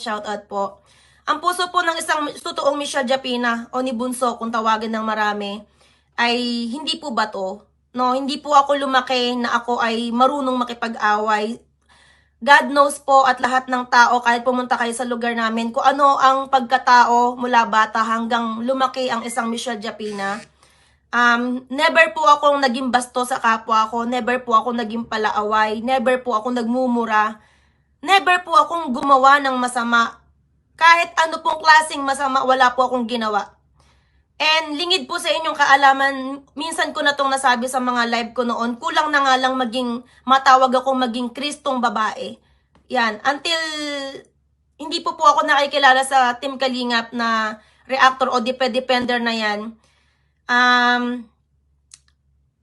shoutout po. Ang puso po ng isang totoong Michelle Japina o ni Bunso kung tawagin ng marami ay hindi po bato. No, hindi po ako lumaki na ako ay marunong makipag-away. God knows po at lahat ng tao kahit pumunta kayo sa lugar namin kung ano ang pagkatao mula bata hanggang lumaki ang isang Michelle Japina. Never po akong naging basto sa kapwa ko, never po ako naging palaaway, never po ako nagmumura, never po akong gumawa ng masama. Kahit ano pong klaseng masama, wala po akong ginawa. And lingid po sa inyong kaalaman, minsan ko na itong nasabi sa mga live ko noon, kulang na nga lang matawag akong maging Kristong babae. Yan, until hindi po ako nakikilala sa Team Kalingap na reactor o defender na yan.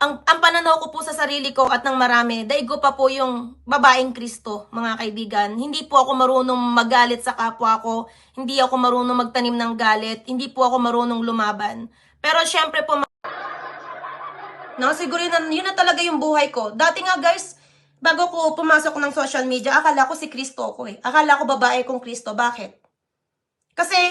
Ang pananaw ko po sa sarili ko at ng marami, daig ko pa po yung babaeng Kristo, mga kaibigan. Hindi po ako marunong magalit sa kapwa ko, hindi ako marunong magtanim ng galit, hindi po ako marunong lumaban. Pero syempre po, no, siguro yun na talaga yung buhay ko. Dati nga guys, bago ko pumasok ng social media, akala ko si Kristo ko eh. Akala ko babae kong Kristo. Bakit? Kasi,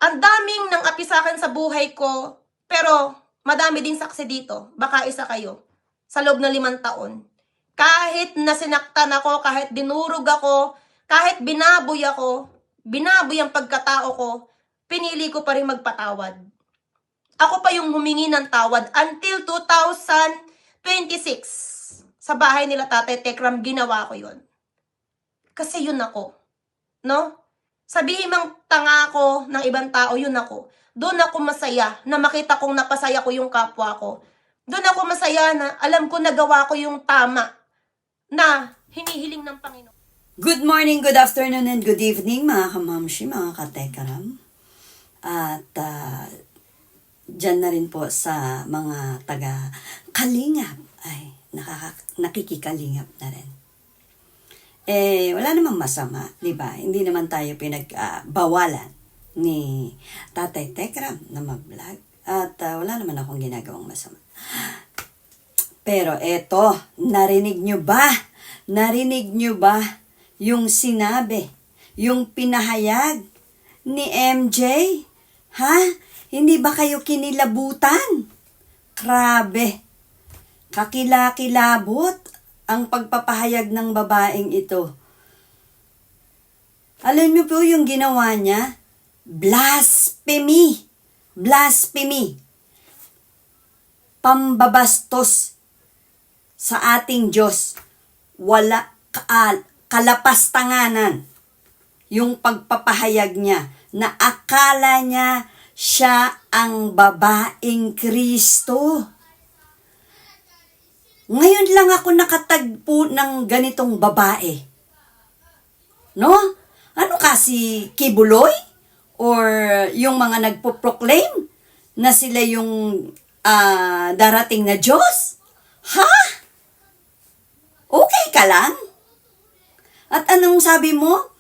ang daming nang api sa akin sa buhay ko, pero madami din saksi dito. Baka isa kayo. Sa loob ng 5 taon. Kahit nasinaktan ako, kahit dinurog ako, kahit binaboy ang pagkatao ko, pinili ko pa rin magpatawad. Ako pa yung humingi ng tawad until 2026. Sa bahay nila Tatay Tekram, ginawa ko yun. Kasi yun ako. No? Sabihin mang tanga ako ng ibang tao, yun ako. Doon ako masaya na makita kong napasaya ko yung kapwa ko. Doon ako masaya na alam ko nagawa ko yung tama na hinihiling ng Panginoon. Good morning, good afternoon, and good evening mga kamamshi, mga katekaram. At dyan na rin po sa mga taga-kalingap, ay nakikikalingap na rin. Wala namang masama, di ba? Hindi naman tayo pinagbawalan ni Tatay Tekram na mag-vlog. At wala naman akong ginagawang masama. Pero eto, narinig nyo ba? Narinig nyo ba yung sinabi, yung pinahayag ni MJ? Ha? Hindi ba kayo kinilabutan? Grabe. Kakilakilabot ang pagpapahayag ng babaeng ito. Alam niyo po yung ginawa niya? Blasphemy. Blasphemy. Pambabastos sa ating Diyos. Wala kalapastanganan yung pagpapahayag niya na akala niya siya ang babaeng Kristo. Ngayon lang ako nakatagpo ng ganitong babae. No? Ano kasi, kibuloy? Or yung mga nagpo-proclaim na sila yung darating na Diyos? Ha? Okay ka lang? At anong sabi mo?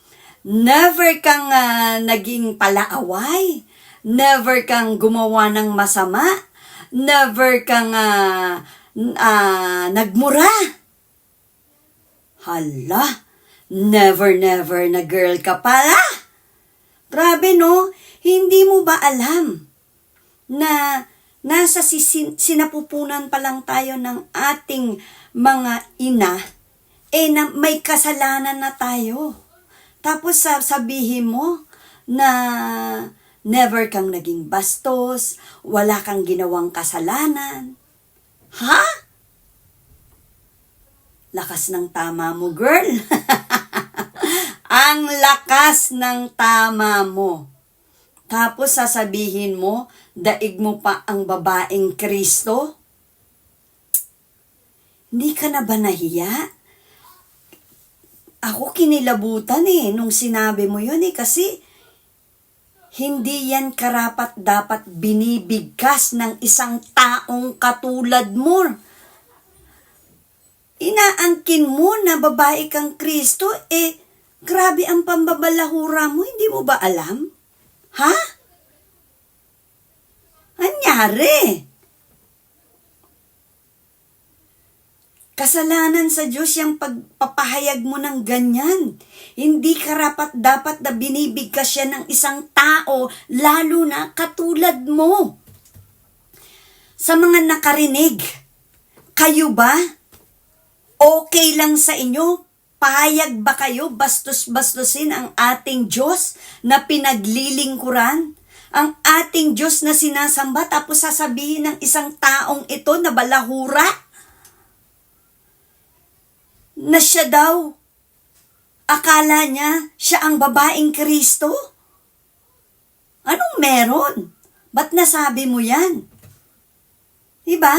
Never kang naging palaaway. Never kang gumawa ng masama. Never kang nagmura. Hala, never na girl ka pala. Grabe no, hindi mo ba alam na nasa sinapupunan pa lang tayo ng ating mga ina, na may kasalanan na tayo. Tapos sabihin mo na never kang naging bastos, wala kang ginawang kasalanan. Ha? Lakas ng tama mo, girl. Ang lakas ng tama mo. Tapos sasabihin mo, daig mo pa ang babaeng Kristo? Hindi ka na ba nahiya? Ako kinilabutan nung sinabi mo yun kasi hindi yan karapat dapat binibigkas ng isang taong katulad mo. Inaangkin mo na babae kang Kristo, grabe ang pambabalahura mo, hindi mo ba alam? Ha? Anyari? Kasalanan sa Diyos yung pagpapahayag mo ng ganyan. Hindi dapat na binibigkas siya ng isang tao, lalo na katulad mo. Sa mga nakarinig, kayo ba? Okay lang sa inyo? Pahayag ba kayo bastos-bastosin ang ating Diyos na pinaglilingkuran? Ang ating Diyos na sinasamba tapos sasabihin ng isang taong ito na balahura? Na siya daw, akala niya siya ang babaeng Kristo? Anong meron? Ba't nasabi mo yan? Diba?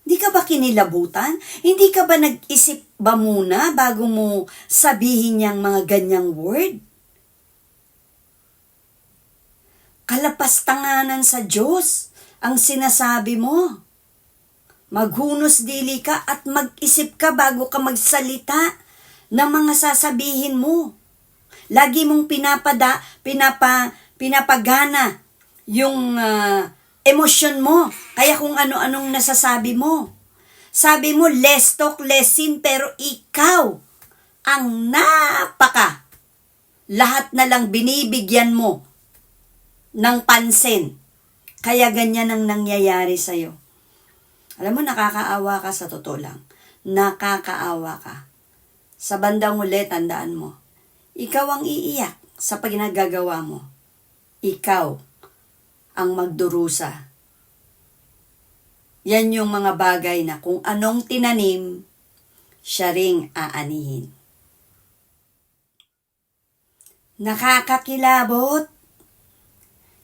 Di ka ba kinilabutan? Hindi ka ba nag-isip ba muna bago mo sabihin niyang mga ganyang word? Kalapastanganan sa Diyos ang sinasabi mo. Maghunos dili ka at mag-isip ka bago ka magsalita ng mga sasabihin mo. Lagi mong pinapagana yung emosyon mo. Kaya kung ano-anong nasasabi mo. Sabi mo, less talk, less sin, pero ikaw ang napaka. Lahat na lang binibigyan mo ng pansin. Kaya ganyan ang nangyayari sa'yo. Alam mo, nakakaawa ka sa totoo lang. Nakakaawa ka. Sa bandang huli, tandaan mo, ikaw ang iiyak sa pagginagagawa mo. Ikaw ang magdurusa. Yan yung mga bagay na kung anong tinanim, siya ring aanihin. Nakakakilabot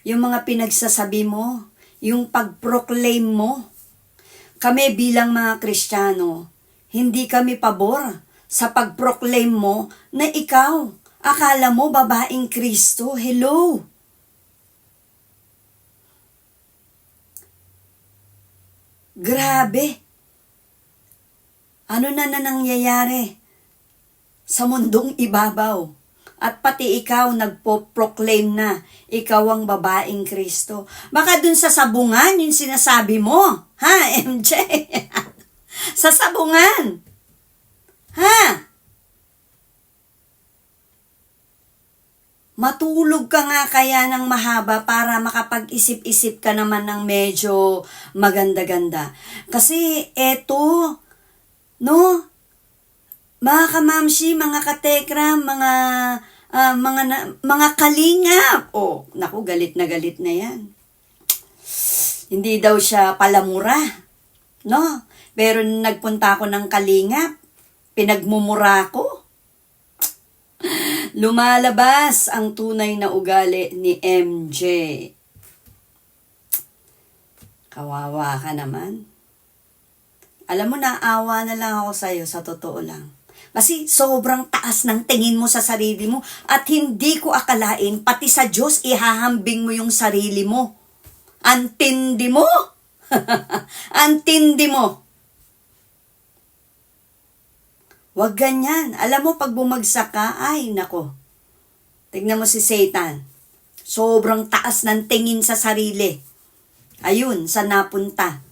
yung mga pinagsasabi mo, yung pag-proclaim mo. Kami bilang mga Kristiyano, hindi kami pabor sa pag-proclaim mo na ikaw, akala mo babaeng Kristo. Hello! Grabe! Ano na nangyayari sa mundong ibabaw? At pati ikaw nagpo-proclaim na ikaw ang babaeng Kristo. Baka dun sa sabungan yung sinasabi mo. Ha, MJ? Sa sabungan. Ha? Matulog ka nga kaya ng mahaba para makapag-isip-isip ka naman ng medyo maganda-ganda. Kasi eto, no? Mga kamamsi, mga katekram, mga kalingap. Oh, naku, galit na yan. Hindi daw siya palamura, no? Pero nagpunta ako ng kalingap, pinagmumura ko. Lumalabas ang tunay na ugali ni MJ. Kawawa ka naman. Alam mo, naawa na lang ako sa'yo, sa totoo lang. Kasi sobrang taas ng tingin mo sa sarili mo at hindi ko akalain pati sa Diyos ihahambing mo yung sarili mo. Antindi mo? Antindi mo. Wag ganyan. Alam mo, pag bumagsak ka, ay nako. Tignan mo si Satan. Sobrang taas ng tingin sa sarili. Ayun, sa napunta.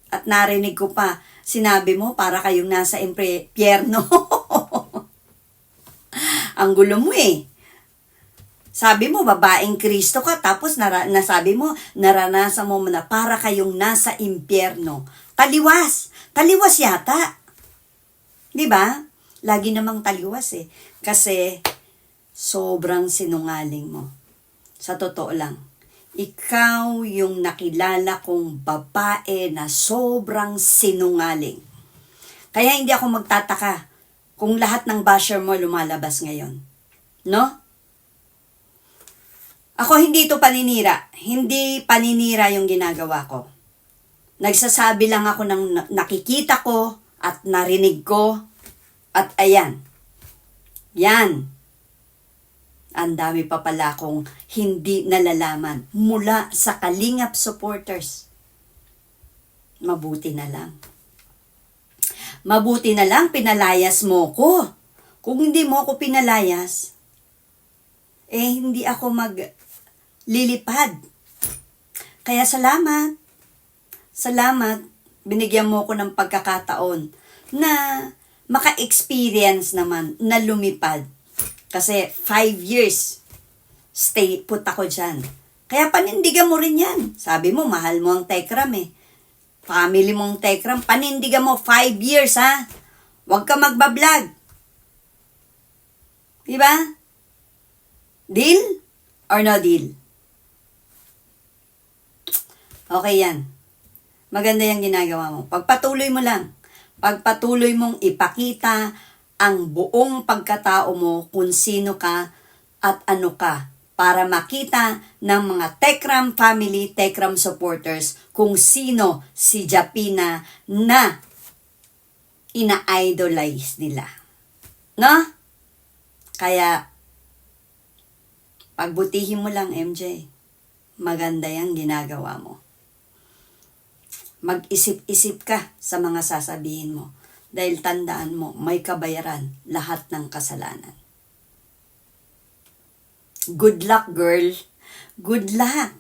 At narinig ko pa, sinabi mo, para kayong nasa impyerno. Ang gulo mo eh. Sabi mo, babaeng Kristo ka, tapos nasabi mo, naranasan mo na para kayong nasa impyerno. Taliwas. Taliwas yata. Diba? Lagi namang taliwas eh. Kasi, sobrang sinungaling mo. Sa totoo lang. Ikaw yung nakilala kong babae na sobrang sinungaling. Kaya hindi ako magtataka kung lahat ng basher mo lumalabas ngayon. No? Ako hindi ito paninira. Hindi paninira yung ginagawa ko. Nagsasabi lang ako ng nakikita ko at narinig ko. At ayan. Yan. Ang dami pa pala akong hindi nalalaman mula sa Kalingap supporters. Mabuti na lang. Mabuti na lang pinalayas mo ko. Kung hindi mo ako pinalayas, hindi ako maglilipad. Kaya salamat. Salamat. binigyan mo ko ng pagkakataon na maka-experience naman na lumipad. Kasi 5 years, stay put ako dyan. Kaya panindigan mo rin yan. Sabi mo, mahal mo ang Tekram eh. Family mong Tekram, panindigan mo 5 years ha. Huwag ka magbablog. Diba? Deal or no deal? Okay yan. Maganda yung ginagawa mo. Pagpatuloy mo lang. Pagpatuloy mong ipakita ang buong pagkatao mo kung sino ka at ano ka para makita ng mga Tekram family, Tekram supporters kung sino si Japina na ina-idolize nila. No? Kaya, pagbutihin mo lang, MJ. Maganda yung ginagawa mo. Mag-isip-isip ka sa mga sasabihin mo. Dahil tandaan mo, may kabayaran lahat ng kasalanan. Good luck, girl. Good luck.